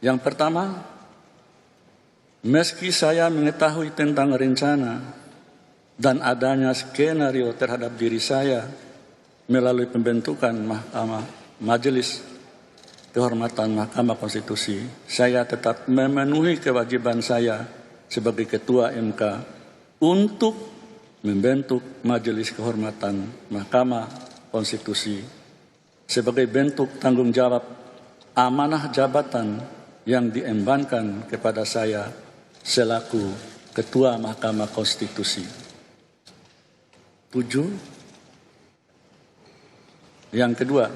Yang pertama, meski saya mengetahui tentang rencana dan adanya skenario terhadap diri saya melalui pembentukan Majelis Kehormatan Mahkamah Konstitusi, saya tetap memenuhi kewajiban saya sebagai Ketua MK untuk membentuk Majelis Kehormatan Mahkamah Konstitusi sebagai bentuk tanggung jawab amanah jabatan yang diembankan kepada saya selaku Ketua Mahkamah Konstitusi. 7. Yang kedua,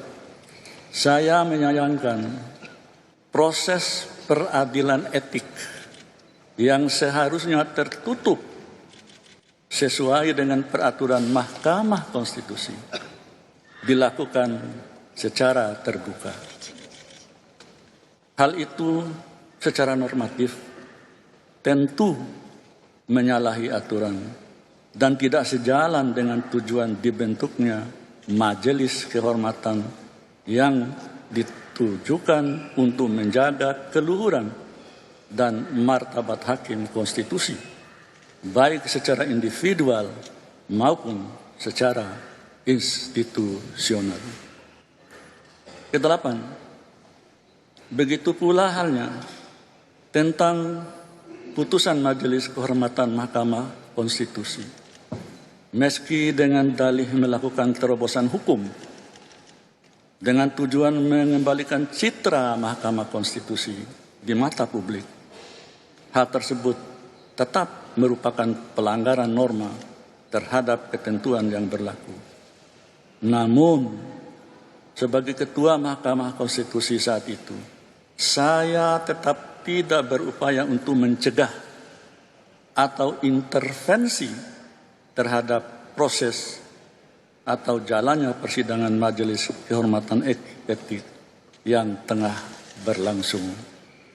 saya menyayangkan proses peradilan etik yang seharusnya tertutup sesuai dengan peraturan Mahkamah Konstitusi dilakukan secara terbuka. Hal itu secara normatif tentu menyalahi aturan dan tidak sejalan dengan tujuan dibentuknya Majelis Kehormatan yang ditujukan untuk menjaga keluhuran dan martabat hakim konstitusi, baik secara individual maupun secara institusional. Kedelapan, begitu pula halnya tentang putusan Majelis Kehormatan Mahkamah Konstitusi. Meski dengan dalih melakukan terobosan hukum dengan tujuan mengembalikan citra Mahkamah Konstitusi di mata publik, hal tersebut tetap merupakan pelanggaran norma terhadap ketentuan yang berlaku. Namun, sebagai Ketua Mahkamah Konstitusi saat itu, saya tetap tidak berupaya untuk mencegah atau intervensi terhadap proses atau jalannya persidangan Majelis Kehormatan Etik yang tengah berlangsung.